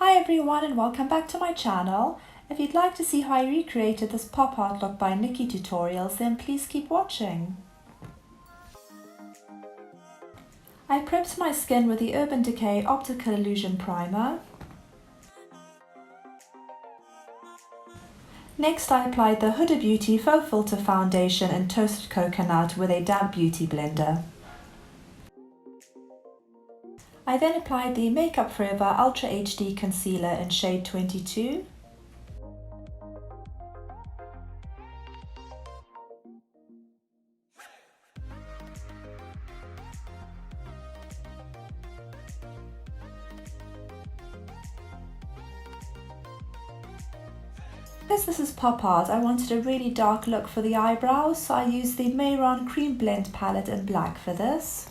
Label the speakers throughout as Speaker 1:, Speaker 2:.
Speaker 1: Hi everyone and welcome back to my channel. If you'd like to see how I recreated this pop art look by Nikkie Tutorials, then please keep watching. I prepped my skin with the Urban Decay Optical Illusion Primer. Next I applied the Huda Beauty Faux Filter Foundation in Toasted Coconut with a damp beauty blender. I then applied the Makeup Forever Ultra HD Concealer in shade 22. Because this is pop art, I wanted a really dark look for the eyebrows, so I used the Mehron CreamBlend palette in black for this.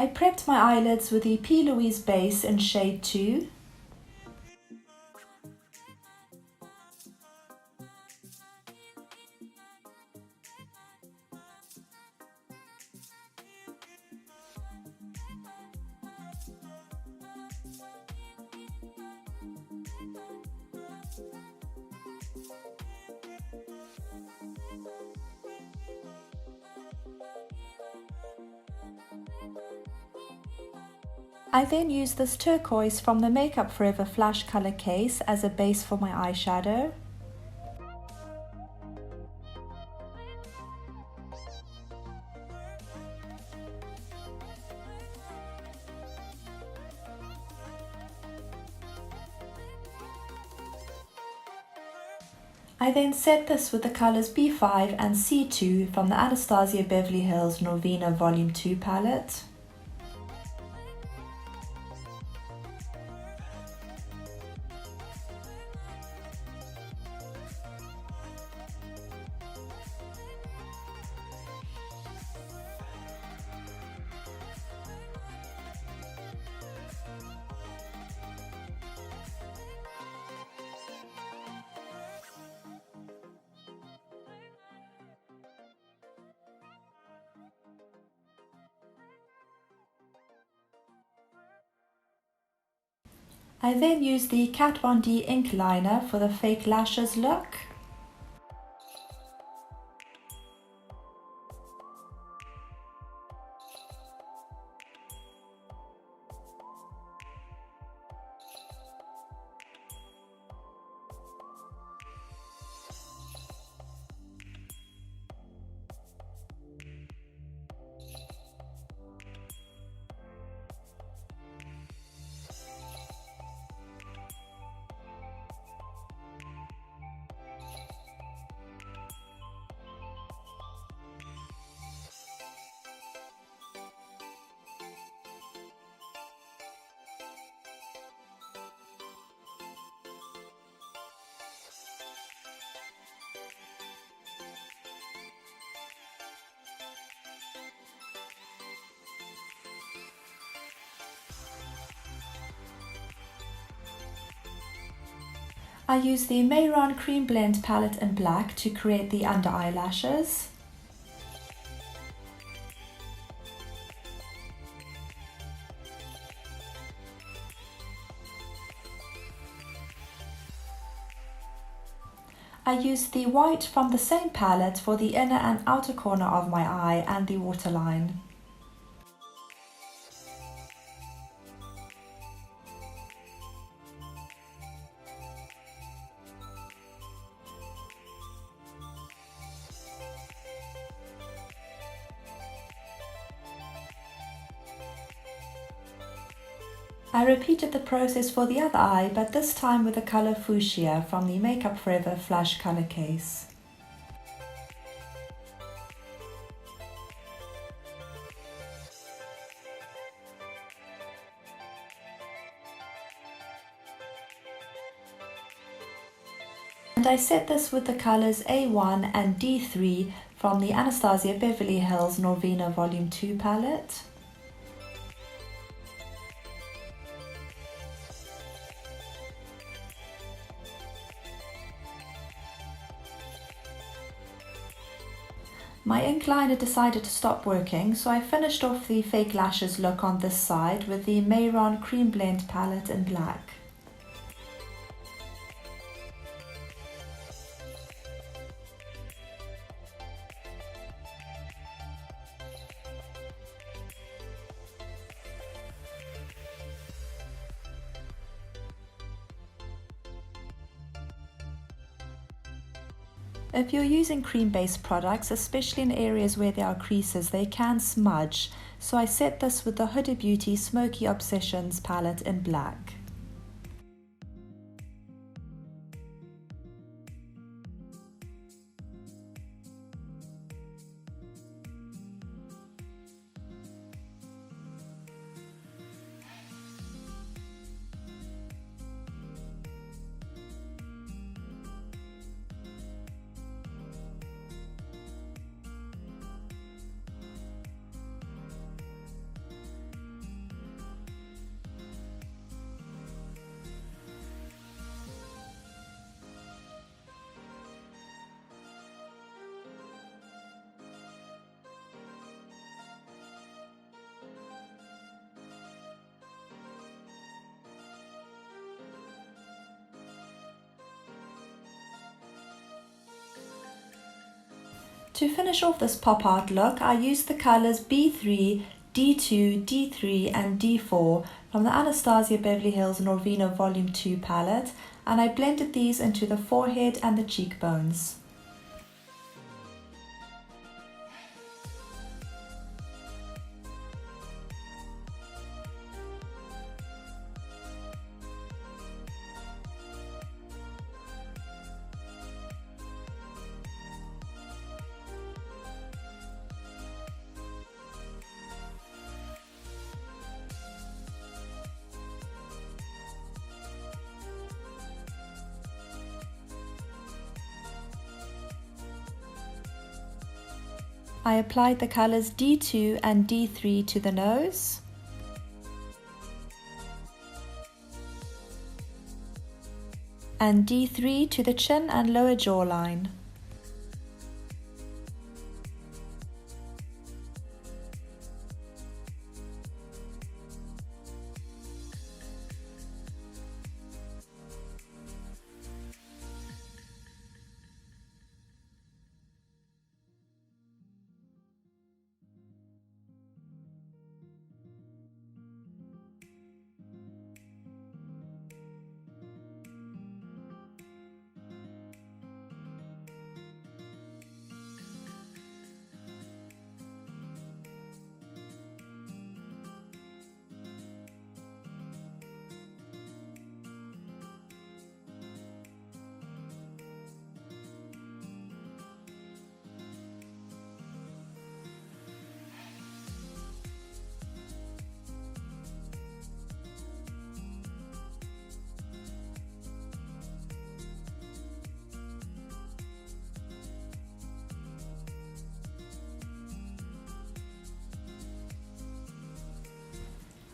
Speaker 1: I prepped my eyelids with the Louise base in shade 2. I then used this turquoise from the Makeup Forever Flash Color case as a base for my eyeshadow. I then set this with the colours B5 and C2 from the Anastasia Beverly Hills Norvina Volume 2 palette. I then used the Kat Von D ink liner for the fake lashes look. I used the Mehron CreamBlend palette in black to create the under eyelashes. I used the white from the same palette for the inner and outer corner of my eye and the waterline. I repeated the process for the other eye, but this time with the colour Fuchsia from the Makeup Forever Flash Color case. And I set this with the colours A1 and D3 from the Anastasia Beverly Hills Norvina Volume 2 palette. My ink liner decided to stop working, so I finished off the fake lashes look on this side with the Mehron CreamBlend palette in black. If you're using cream-based products, especially in areas where there are creases, they can smudge, so I set this with the Huda Beauty Smokey Obsessions palette in black. To finish off this pop art look, I used the colours B3, D2, D3 and D4 from the Anastasia Beverly Hills Norvina Volume 2 palette, and I blended these into the forehead and the cheekbones. I applied the colours D2 and D3 to the nose. And D3 to the chin and lower jawline.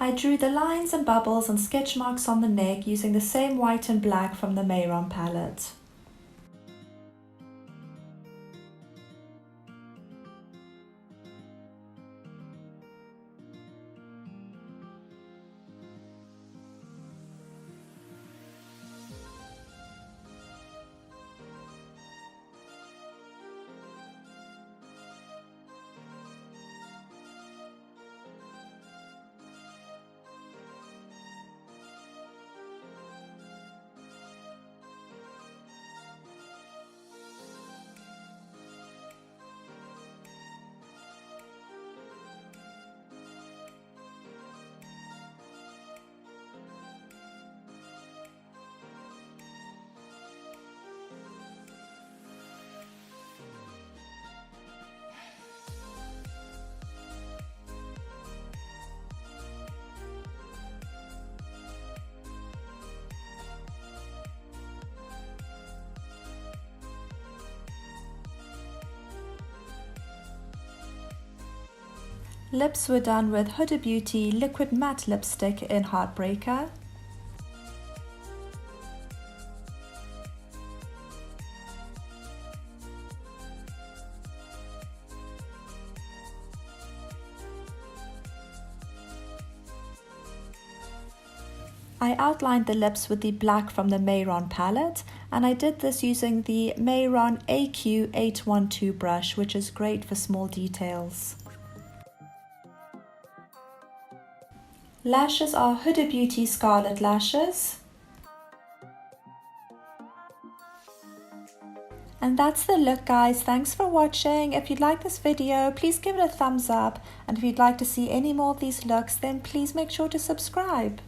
Speaker 1: I drew the lines and bubbles and sketch marks on the neck using the same white and black from the Mehron palette. Lips were done with Huda Beauty Liquid Matte Lipstick in Heartbreaker. I outlined the lips with the black from the Mehron palette, and I did this using the Mehron AQ812 brush, which is great for small details. Lashes are Huda Beauty Scarlett lashes. And that's the look, guys. Thanks for watching. If you'd like this video, please give it a thumbs up, and if you'd like to see any more of these looks, then please make sure to subscribe.